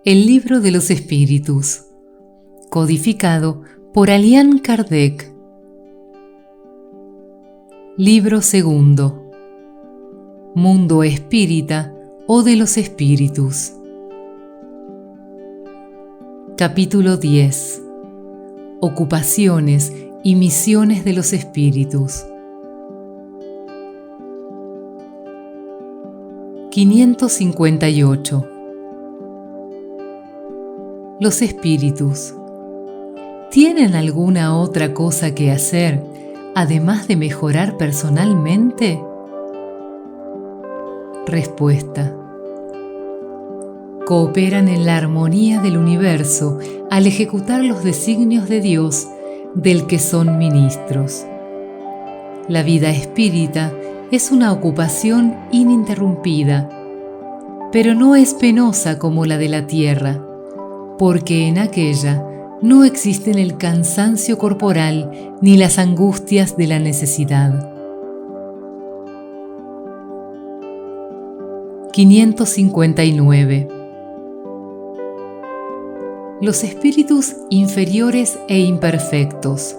El libro de los espíritus, codificado por Allan Kardec. Libro segundo. Mundo espírita o de los espíritus. Capítulo 10. Ocupaciones y misiones de los espíritus. 558. Los espíritus, ¿tienen alguna otra cosa que hacer, además de mejorar personalmente? Respuesta. Cooperan en la armonía del universo al ejecutar los designios de Dios del que son ministros. La vida espírita es una ocupación ininterrumpida, pero no es penosa como la de la tierra, porque en aquella no existen el cansancio corporal ni las angustias de la necesidad. 559. Los espíritus inferiores e imperfectos,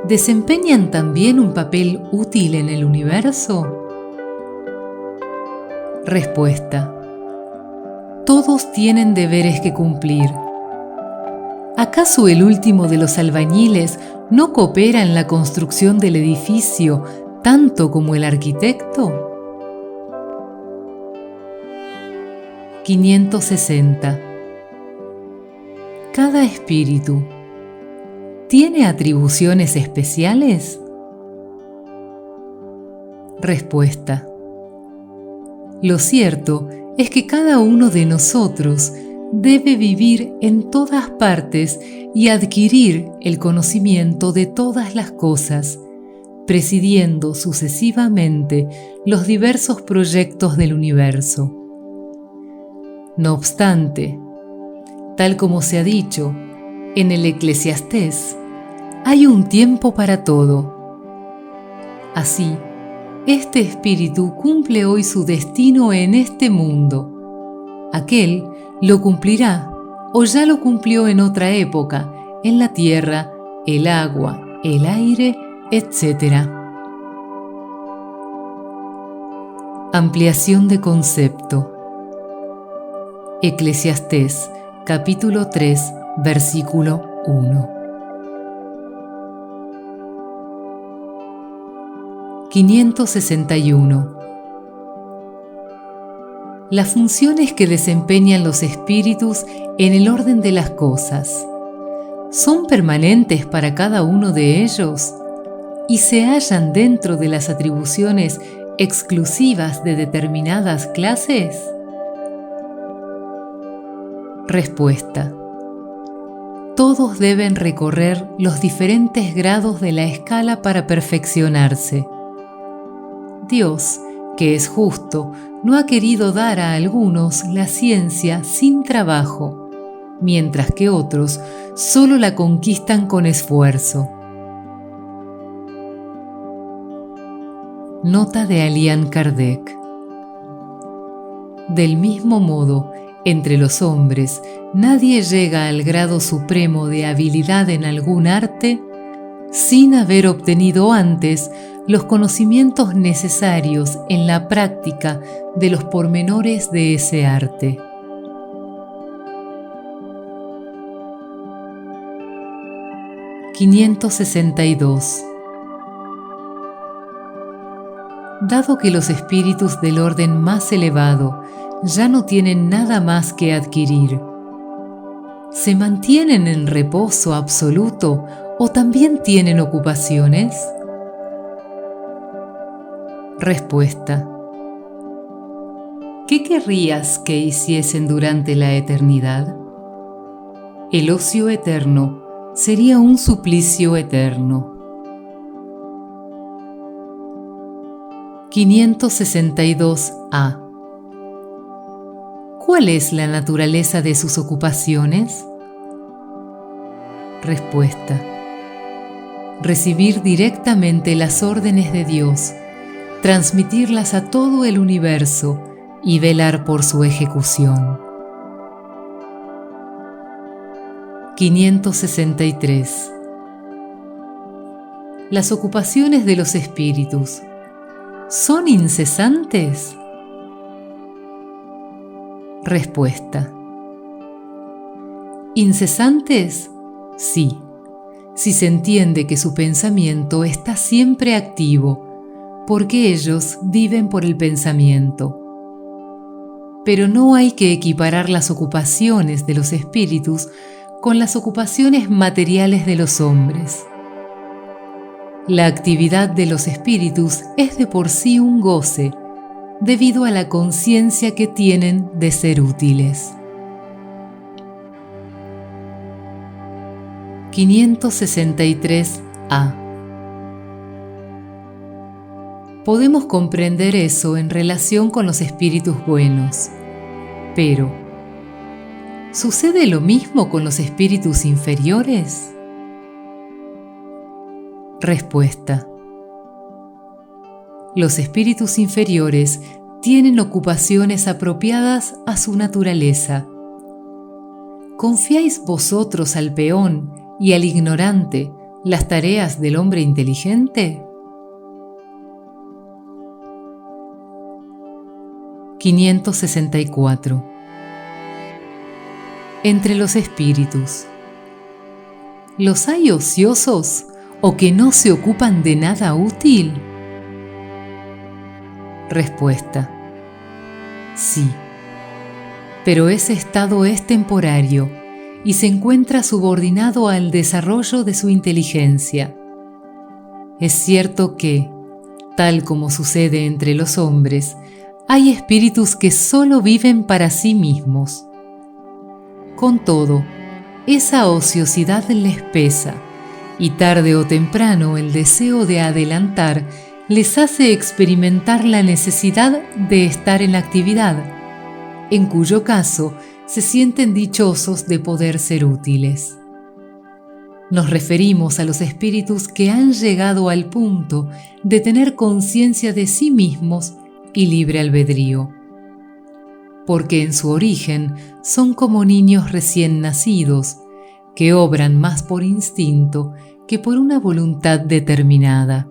¿desempeñan también un papel útil en el universo? Respuesta. Todos tienen deberes que cumplir. ¿Acaso el último de los albañiles no coopera en la construcción del edificio tanto como el arquitecto? 560. ¿Cada espíritu tiene atribuciones especiales? Respuesta. Lo cierto es que cada uno de nosotros debe vivir en todas partes y adquirir el conocimiento de todas las cosas, presidiendo sucesivamente los diversos proyectos del universo. No obstante, tal como se ha dicho en el Eclesiastés, hay un tiempo para todo. Así, este espíritu cumple hoy su destino en este mundo. Aquel lo cumplirá o ya lo cumplió en otra época, en la tierra, el agua, el aire, etc. Ampliación de concepto. Eclesiastés, capítulo 3, versículo 1. 561. Las funciones que desempeñan los espíritus en el orden de las cosas, ¿son permanentes para cada uno de ellos y se hallan dentro de las atribuciones exclusivas de determinadas clases? Respuesta. Todos deben recorrer los diferentes grados de la escala para perfeccionarse. Dios, que es justo, no ha querido dar a algunos la ciencia sin trabajo, mientras que otros solo la conquistan con esfuerzo. Nota de Allan Kardec. Del mismo modo, entre los hombres, nadie llega al grado supremo de habilidad en algún arte sin haber obtenido antes los conocimientos necesarios en la práctica de los pormenores de ese arte. (562) Dado que los espíritus del orden más elevado ya no tienen nada más que adquirir, ¿se mantienen en reposo absoluto o también tienen ocupaciones? Respuesta. ¿Qué querrías que hiciesen durante la eternidad? El ocio eterno sería un suplicio eterno. 562a. ¿Cuál es la naturaleza de sus ocupaciones? Respuesta. Recibir directamente las órdenes de Dios, transmitirlas a todo el universo y velar por su ejecución. 563. ¿Las ocupaciones de los espíritus son incesantes? Respuesta. ¿Incesantes? Sí, si se entiende que su pensamiento está siempre activo, porque ellos viven por el pensamiento. Pero no hay que equiparar las ocupaciones de los espíritus con las ocupaciones materiales de los hombres. La actividad de los espíritus es de por sí un goce, debido a la conciencia que tienen de ser útiles. 563a. Podemos comprender eso en relación con los espíritus buenos, pero ¿sucede lo mismo con los espíritus inferiores? Respuesta. Los espíritus inferiores tienen ocupaciones apropiadas a su naturaleza. ¿Confiáis vosotros al peón y al ignorante las tareas del hombre inteligente? 564. Entre los espíritus, ¿los hay ociosos o que no se ocupan de nada útil? Respuesta. Sí, pero ese estado es temporario y se encuentra subordinado al desarrollo de su inteligencia. Es cierto que, tal como sucede entre los hombres, hay espíritus que solo viven para sí mismos. Con todo, esa ociosidad les pesa, y tarde o temprano el deseo de adelantar les hace experimentar la necesidad de estar en actividad, en cuyo caso se sienten dichosos de poder ser útiles. Nos referimos a los espíritus que han llegado al punto de tener conciencia de sí mismos y libre albedrío, porque en su origen son como niños recién nacidos, que obran más por instinto que por una voluntad determinada.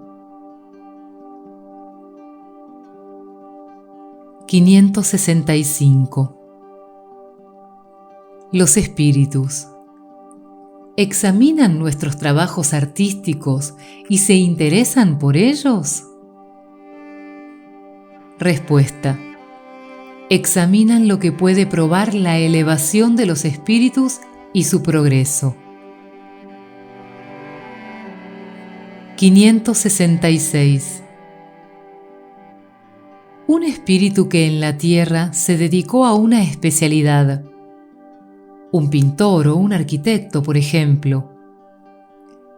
565. Los espíritus ¿examinan nuestros trabajos artísticos y se interesan por ellos? Respuesta. Examinan lo que puede probar la elevación de los espíritus y su progreso. 566. Un espíritu que en la tierra se dedicó a una especialidad, un pintor o un arquitecto, por ejemplo,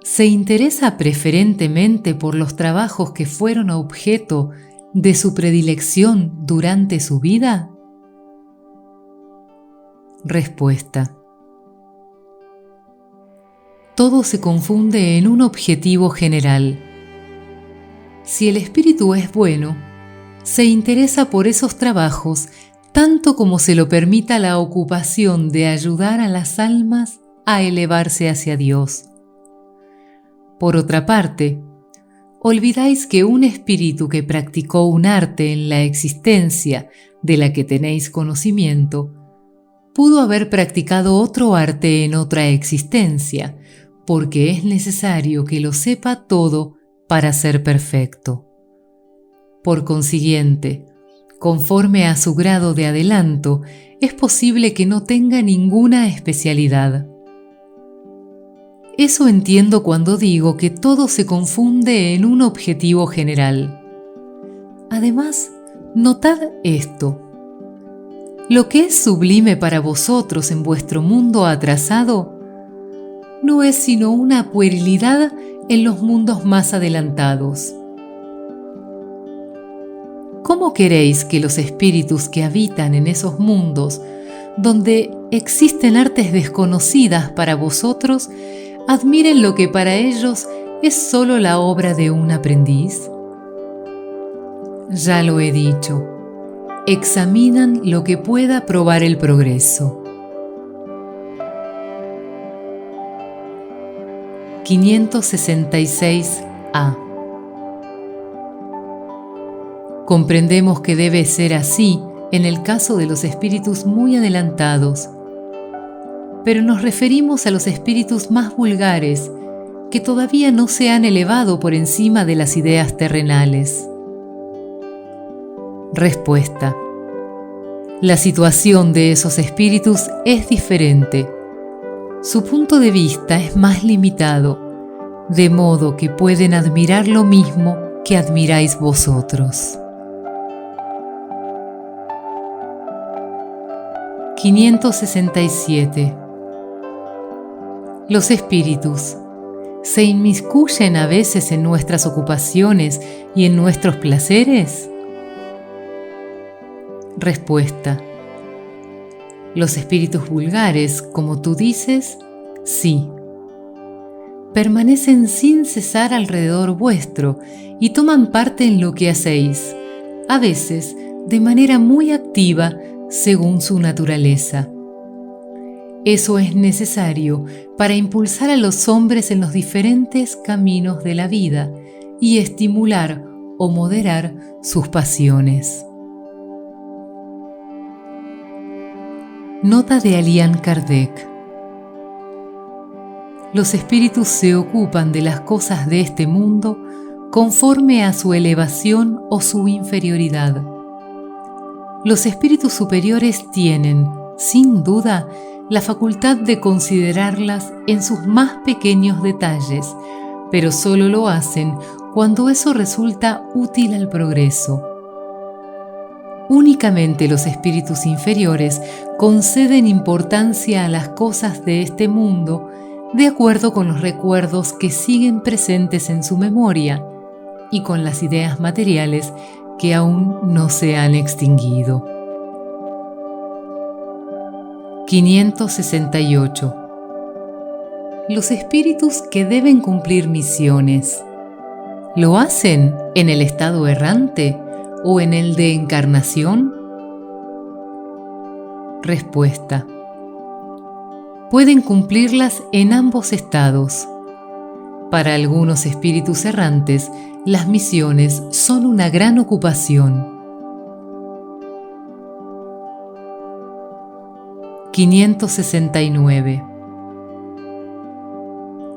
¿se interesa preferentemente por los trabajos que fueron objeto de su predilección durante su vida? Respuesta. Todo se confunde en un objetivo general. Si el espíritu es bueno, se interesa por esos trabajos tanto como se lo permita la ocupación de ayudar a las almas a elevarse hacia Dios. Por otra parte, olvidáis que un espíritu que practicó un arte en la existencia de la que tenéis conocimiento, pudo haber practicado otro arte en otra existencia, porque es necesario que lo sepa todo para ser perfecto. Por consiguiente, conforme a su grado de adelanto, es posible que no tenga ninguna especialidad. Eso entiendo cuando digo que todo se confunde en un objetivo general. Además, notad esto. Lo que es sublime para vosotros en vuestro mundo atrasado no es sino una puerilidad en los mundos más adelantados. ¿Cómo queréis que los espíritus que habitan en esos mundos, donde existen artes desconocidas para vosotros, admiren lo que para ellos es solo la obra de un aprendiz? Ya lo he dicho, examinan lo que pueda probar el progreso. 566A. Comprendemos que debe ser así en el caso de los espíritus muy adelantados, pero nos referimos a los espíritus más vulgares que todavía no se han elevado por encima de las ideas terrenales. Respuesta: la situación de esos espíritus es diferente. Su punto de vista es más limitado, de modo que pueden admirar lo mismo que admiráis vosotros. 567. Los espíritus ¿se inmiscuyen a veces en nuestras ocupaciones y en nuestros placeres? Respuesta: los espíritus vulgares, como tú dices, sí. Permanecen sin cesar alrededor vuestro y toman parte en lo que hacéis, a veces de manera muy activa según su naturaleza. Eso es necesario para impulsar a los hombres en los diferentes caminos de la vida y estimular o moderar sus pasiones. Nota de Allan Kardec. Los espíritus se ocupan de las cosas de este mundo conforme a su elevación o su inferioridad. Los espíritus superiores tienen, sin duda, la facultad de considerarlas en sus más pequeños detalles, pero solo lo hacen cuando eso resulta útil al progreso. Únicamente los espíritus inferiores conceden importancia a las cosas de este mundo de acuerdo con los recuerdos que siguen presentes en su memoria y con las ideas materiales que aún no se han extinguido. 568. Los espíritus que deben cumplir misiones, ¿lo hacen en el estado errante o en el de encarnación? Respuesta: pueden cumplirlas en ambos estados. Para algunos espíritus errantes, las misiones son una gran ocupación. 569.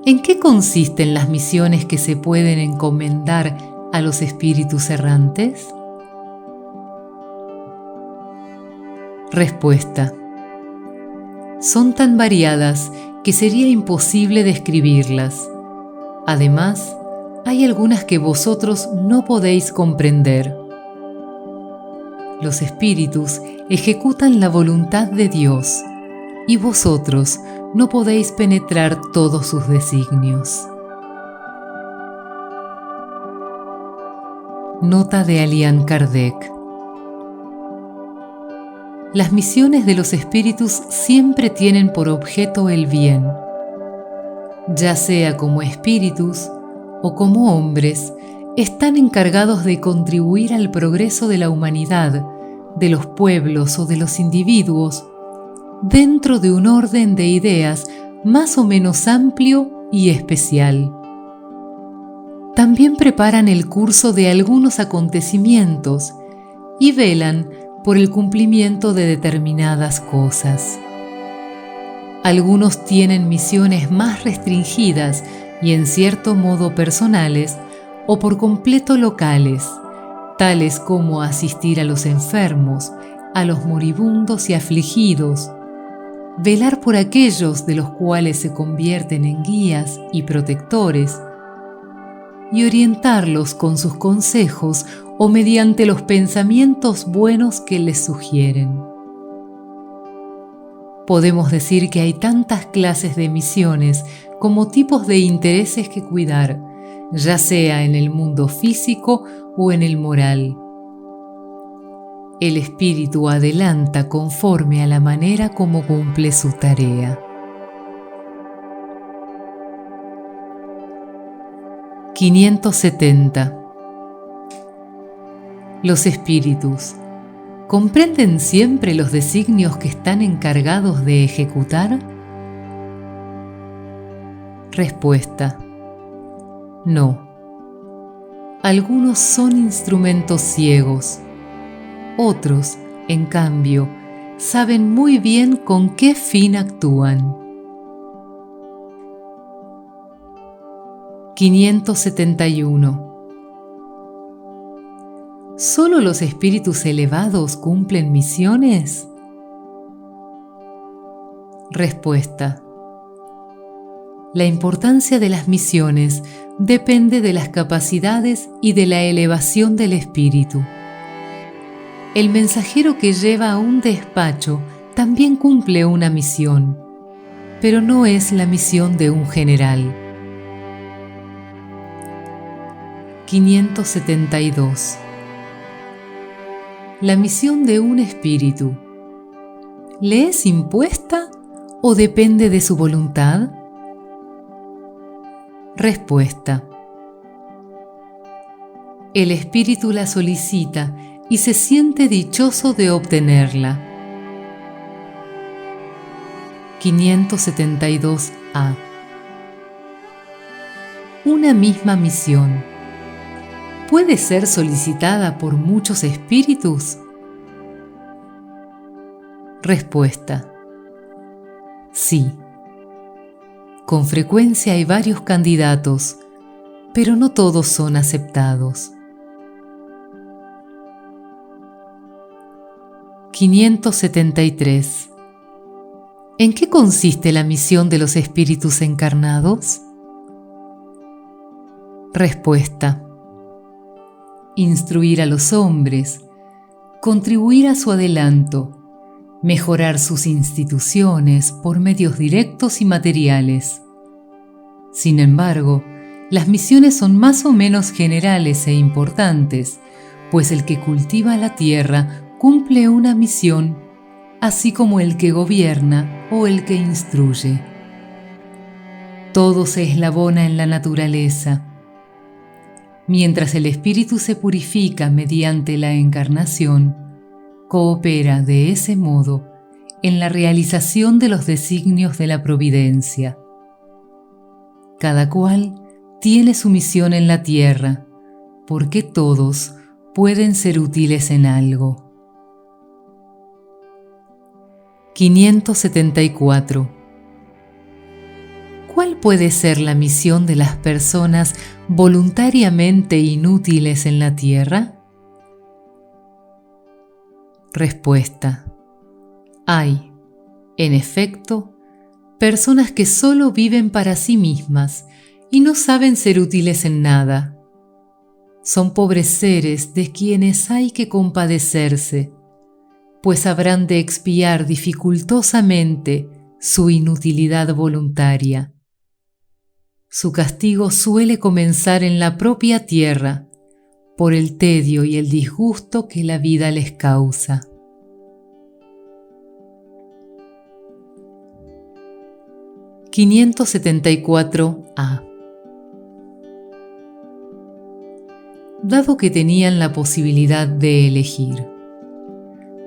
¿En qué consisten las misiones que se pueden encomendar a los espíritus errantes? Respuesta: son tan variadas que sería imposible describirlas. Además, hay algunas que vosotros no podéis comprender. Los espíritus ejecutan la voluntad de Dios, y vosotros no podéis penetrar todos sus designios. Nota de Allan Kardec. Las misiones de los espíritus siempre tienen por objeto el bien. Ya sea como espíritus o como hombres, están encargados de contribuir al progreso de la humanidad, de los pueblos o de los individuos, dentro de un orden de ideas más o menos amplio y especial. También preparan el curso de algunos acontecimientos y velan por el cumplimiento de determinadas cosas. Algunos tienen misiones más restringidas y en cierto modo personales o por completo locales, tales como asistir a los enfermos, a los moribundos y afligidos, velar por aquellos de los cuales se convierten en guías y protectores, y orientarlos con sus consejos o mediante los pensamientos buenos que les sugieren. Podemos decir que hay tantas clases de misiones como tipos de intereses que cuidar, ya sea en el mundo físico o en el moral. El espíritu adelanta conforme a la manera como cumple su tarea. 570. Los espíritus ¿comprenden siempre los designios que están encargados de ejecutar? Respuesta: no. Algunos son instrumentos ciegos. Otros, en cambio, saben muy bien con qué fin actúan. 571. ¿Solo los espíritus elevados cumplen misiones? Respuesta: la importancia de las misiones depende de las capacidades y de la elevación del espíritu. El mensajero que lleva a un despacho también cumple una misión, pero no es la misión de un general. 572. La misión de un espíritu, ¿le es impuesta o depende de su voluntad? Respuesta: el espíritu la solicita y se siente dichoso de obtenerla. 572a. Una misma misión ¿puede ser solicitada por muchos espíritus? Respuesta: sí. Con frecuencia hay varios candidatos, pero no todos son aceptados. 573. ¿En qué consiste la misión de los espíritus encarnados? Respuesta: instruir a los hombres, contribuir a su adelanto, mejorar sus instituciones por medios directos y materiales. Sin embargo, las misiones son más o menos generales e importantes, pues el que cultiva la tierra cumple una misión, así como el que gobierna o el que instruye. Todo se eslabona en la naturaleza. Mientras el espíritu se purifica mediante la encarnación, coopera de ese modo en la realización de los designios de la providencia. Cada cual tiene su misión en la tierra, porque todos pueden ser útiles en algo. 574. ¿Cuál puede ser la misión de las personas voluntariamente inútiles en la tierra? Respuesta: hay, en efecto, personas que solo viven para sí mismas y no saben ser útiles en nada. Son pobres seres de quienes hay que compadecerse, pues habrán de expiar dificultosamente su inutilidad voluntaria. Su castigo suele comenzar en la propia tierra, por el tedio y el disgusto que la vida les causa. 574a. Dado que tenían la posibilidad de elegir,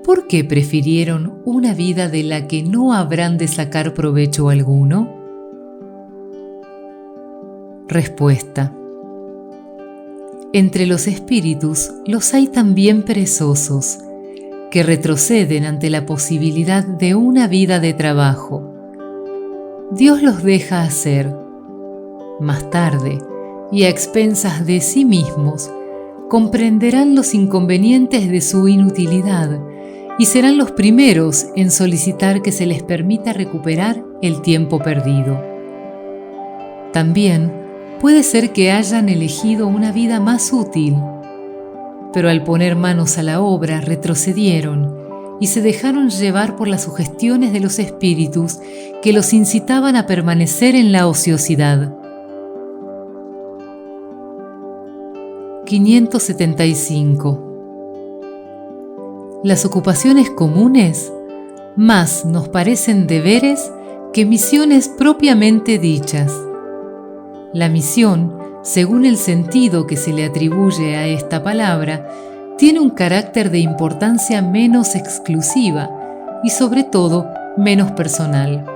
¿por qué prefirieron una vida de la que no habrán de sacar provecho alguno? Respuesta: entre los espíritus los hay también perezosos, que retroceden ante la posibilidad de una vida de trabajo. Dios los deja hacer. Más tarde, y a expensas de sí mismos, comprenderán los inconvenientes de su inutilidad y serán los primeros en solicitar que se les permita recuperar el tiempo perdido. También puede ser que hayan elegido una vida más útil, pero al poner manos a la obra retrocedieron y se dejaron llevar por las sugestiones de los espíritus que los incitaban a permanecer en la ociosidad. 575. Las ocupaciones comunes más nos parecen deberes que misiones propiamente dichas. La misión, según el sentido que se le atribuye a esta palabra, tiene un carácter de importancia menos exclusiva y sobre todo menos personal.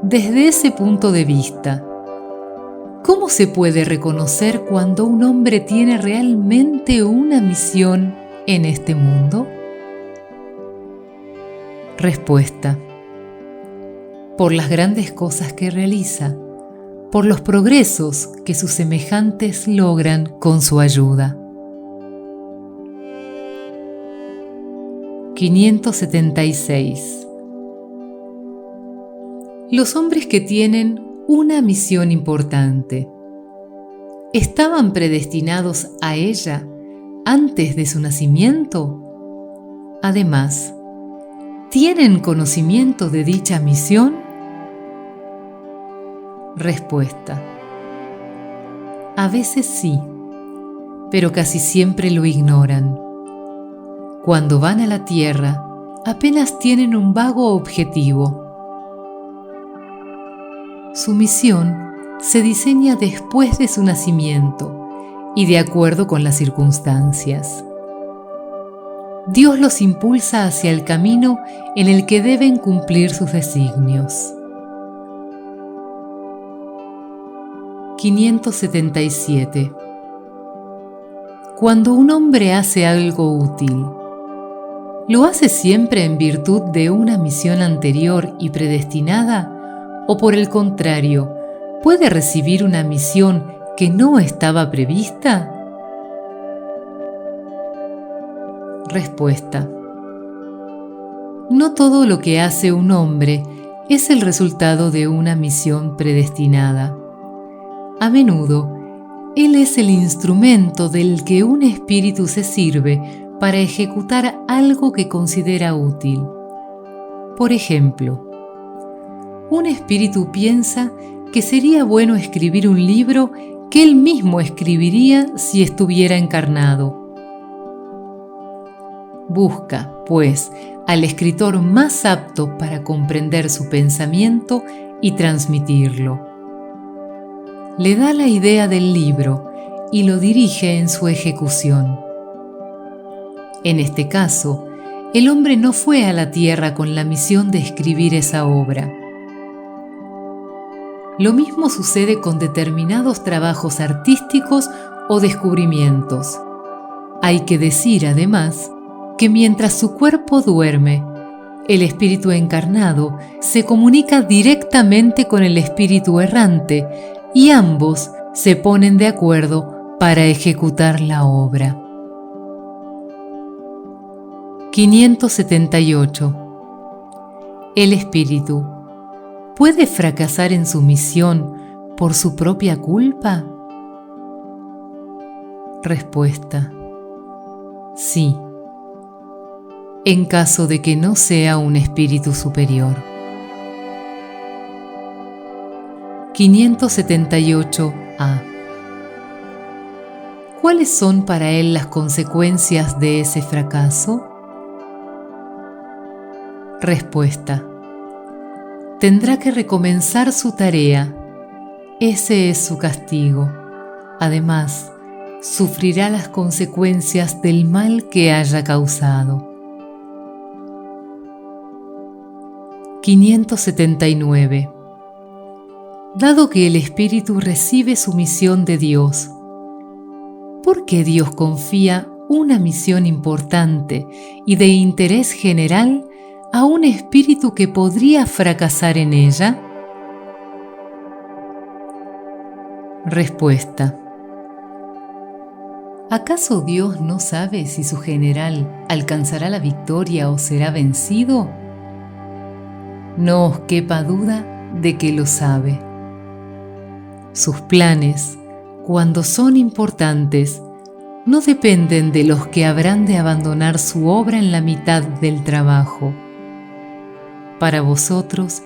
Desde ese punto de vista, ¿Cómo se puede reconocer cuando un hombre tiene realmente una misión en este mundo? Respuesta: por las grandes cosas que realiza, por los progresos que sus semejantes logran con su ayuda. 576. Los hombres que tienen una misión importante, ¿estaban predestinados a ella antes de su nacimiento? Además, ¿tienen conocimiento de dicha misión? Respuesta: a veces sí, pero casi siempre lo ignoran. Cuando van a la tierra, apenas tienen un vago objetivo. Su misión se diseña después de su nacimiento y de acuerdo con las circunstancias. Dios los impulsa hacia el camino en el que deben cumplir sus designios. 577. Cuando un hombre hace algo útil, ¿lo hace siempre en virtud de una misión anterior y predestinada? ¿O por el contrario, puede recibir una misión que no estaba prevista? Respuesta: no todo lo que hace un hombre es el resultado de una misión predestinada. A menudo, él es el instrumento del que un espíritu se sirve para ejecutar algo que considera útil. Por ejemplo, un espíritu piensa que sería bueno escribir un libro que él mismo escribiría si estuviera encarnado. Busca, pues, al escritor más apto para comprender su pensamiento y transmitirlo. Le da la idea del libro y lo dirige en su ejecución. En este caso, el hombre no fue a la tierra con la misión de escribir esa obra. Lo mismo sucede con determinados trabajos artísticos o descubrimientos. Hay que decir, además, que mientras su cuerpo duerme, el espíritu encarnado se comunica directamente con el espíritu errante y ambos se ponen de acuerdo para ejecutar la obra. 578. El espíritu ¿puede fracasar en su misión por su propia culpa? Respuesta: sí, en caso de que no sea un espíritu superior. 578a. ¿Cuáles son para él las consecuencias de ese fracaso? Respuesta: tendrá que recomenzar su tarea. Ese es su castigo. Además, sufrirá las consecuencias del mal que haya causado. 579. Dado que el espíritu recibe su misión de Dios, ¿por qué Dios confía una misión importante y de interés general a un espíritu que podría fracasar en ella? Respuesta: ¿acaso Dios no sabe si su general alcanzará la victoria o será vencido? No os quepa duda de que lo sabe. Sus planes, cuando son importantes, no dependen de los que habrán de abandonar su obra en la mitad del trabajo. Para vosotros,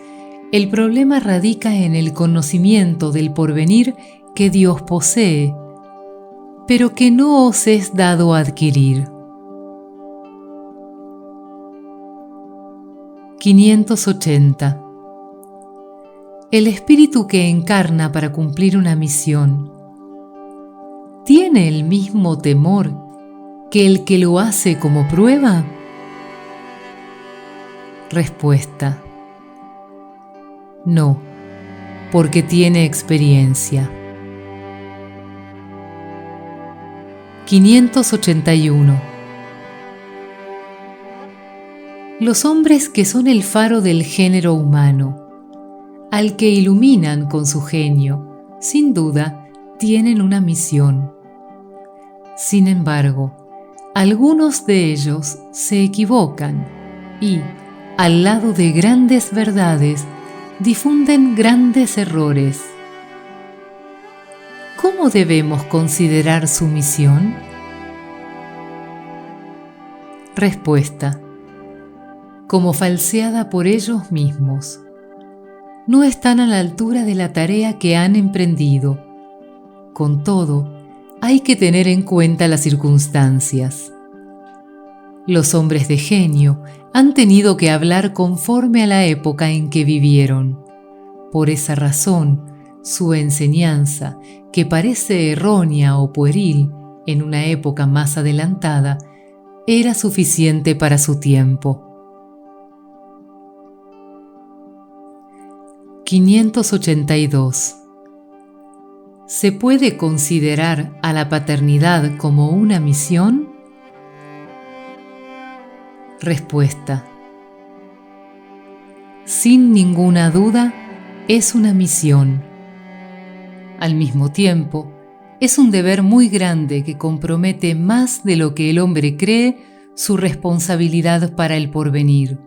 el problema radica en el conocimiento del porvenir que Dios posee, pero que no os es dado adquirir. 580. El espíritu que encarna para cumplir una misión, ¿tiene el mismo temor que el que lo hace como prueba? Respuesta: no, porque tiene experiencia. 581. Los hombres que son el faro del género humano, al que iluminan con su genio, sin duda, tienen una misión. Sin embargo, algunos de ellos se equivocan y, al lado de grandes verdades, difunden grandes errores. ¿Cómo debemos considerar su misión? Respuesta: como falseada por ellos mismos. No están a la altura de la tarea que han emprendido. Con todo, hay que tener en cuenta las circunstancias. Los hombres de genio han tenido que hablar conforme a la época en que vivieron. Por esa razón, su enseñanza, que parece errónea o pueril en una época más adelantada, era suficiente para su tiempo. 582. ¿Se puede considerar a la paternidad como una misión? Respuesta: sin ninguna duda, es una misión. Al mismo tiempo, es un deber muy grande que compromete más de lo que el hombre cree su responsabilidad para el porvenir.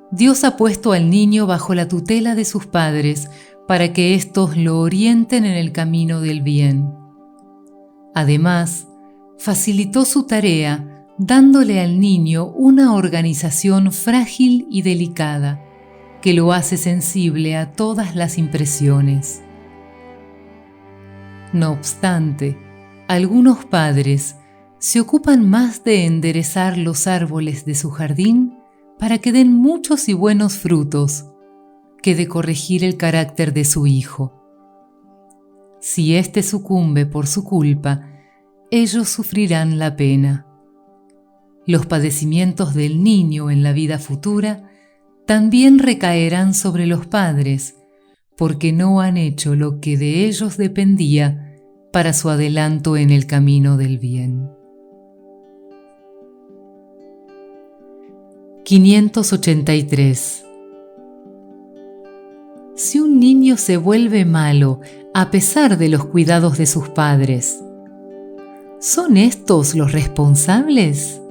Dios ha puesto al niño bajo la tutela de sus padres para que éstos lo orienten en el camino del bien. Además, facilitó su tarea dándole al niño una organización frágil y delicada que lo hace sensible a todas las impresiones. No obstante, algunos padres se ocupan más de enderezar los árboles de su jardín para que den muchos y buenos frutos, que de corregir el carácter de su hijo. Si éste sucumbe por su culpa, ellos sufrirán la pena. Los padecimientos del niño en la vida futura también recaerán sobre los padres, porque no han hecho lo que de ellos dependía para su adelanto en el camino del bien. 583. Si un niño se vuelve malo a pesar de los cuidados de sus padres, ¿son estos los responsables?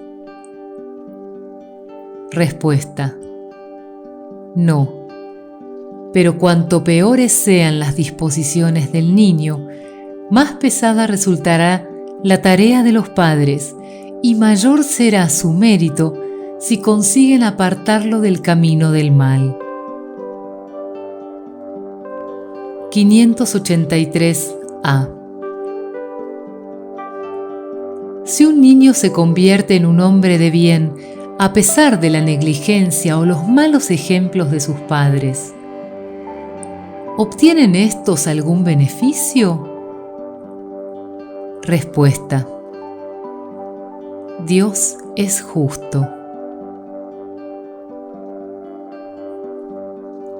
Respuesta: no. Pero cuanto peores sean las disposiciones del niño, más pesada resultará la tarea de los padres y mayor será su mérito si consiguen apartarlo del camino del mal. 583a. Si un niño se convierte en un hombre de bien a pesar de la negligencia o los malos ejemplos de sus padres, ¿obtienen estos algún beneficio? Respuesta: Dios es justo.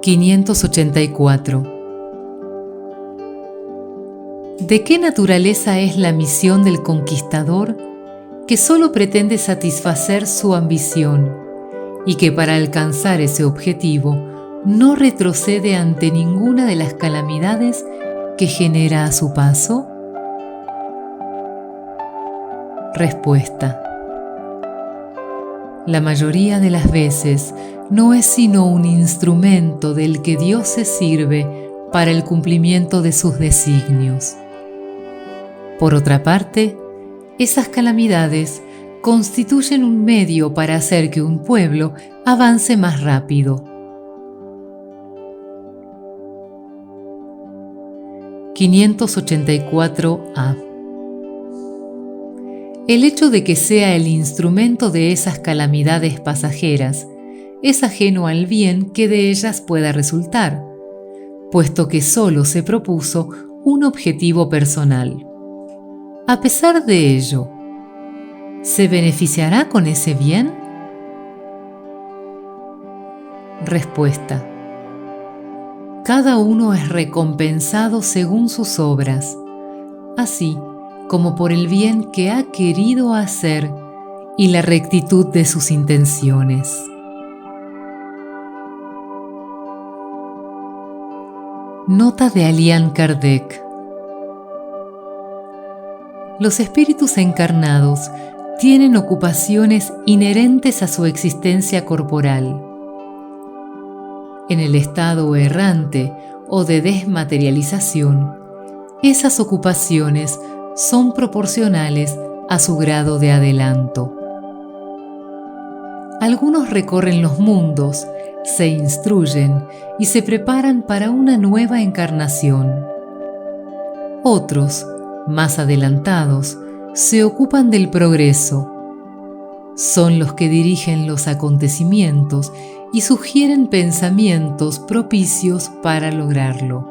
584. ¿De qué naturaleza es la misión del conquistador que solo pretende satisfacer su ambición y que para alcanzar ese objetivo no retrocede ante ninguna de las calamidades que genera a su paso? Respuesta: la mayoría de las veces no es sino un instrumento del que Dios se sirve para el cumplimiento de sus designios. Por otra parte, esas calamidades constituyen un medio para hacer que un pueblo avance más rápido. 584a. El hecho de que sea el instrumento de esas calamidades pasajeras es ajeno al bien que de ellas pueda resultar, puesto que solo se propuso un objetivo personal. A pesar de ello, ¿se beneficiará con ese bien? Respuesta: cada uno es recompensado según sus obras. Así, como por el bien que ha querido hacer y la rectitud de sus intenciones. Nota de Allan Kardec. Los espíritus encarnados tienen ocupaciones inherentes a su existencia corporal. En el estado errante o de desmaterialización, esas ocupaciones son proporcionales a su grado de adelanto. Algunos recorren los mundos, se instruyen y se preparan para una nueva encarnación. Otros, más adelantados, se ocupan del progreso. Son los que dirigen los acontecimientos y sugieren pensamientos propicios para lograrlo.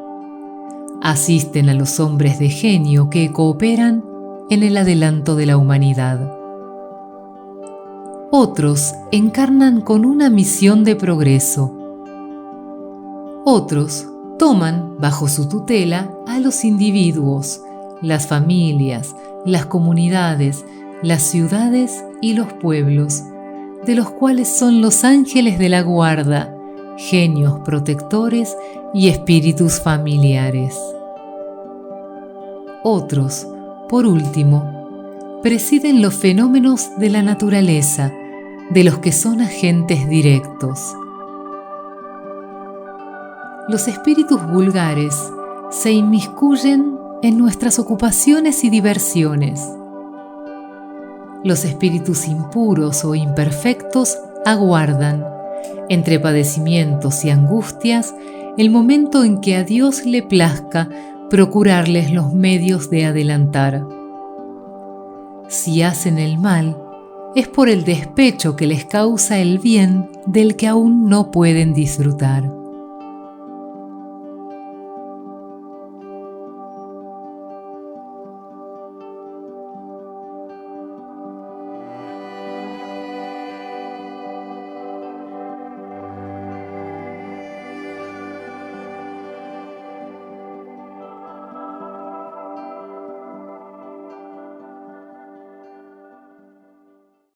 Asisten a los hombres de genio que cooperan en el adelanto de la humanidad. Otros encarnan con una misión de progreso. Otros toman bajo su tutela a los individuos, las familias, las comunidades, las ciudades y los pueblos, de los cuales son los ángeles de la guarda, genios protectores y espíritus familiares. Otros, por último, presiden los fenómenos de la naturaleza, de los que son agentes directos. Los espíritus vulgares se inmiscuyen en nuestras ocupaciones y diversiones. Los espíritus impuros o imperfectos aguardan, entre padecimientos y angustias, el momento en que a Dios le plazca procurarles los medios de adelantar. Si hacen el mal, es por el despecho que les causa el bien del que aún no pueden disfrutar.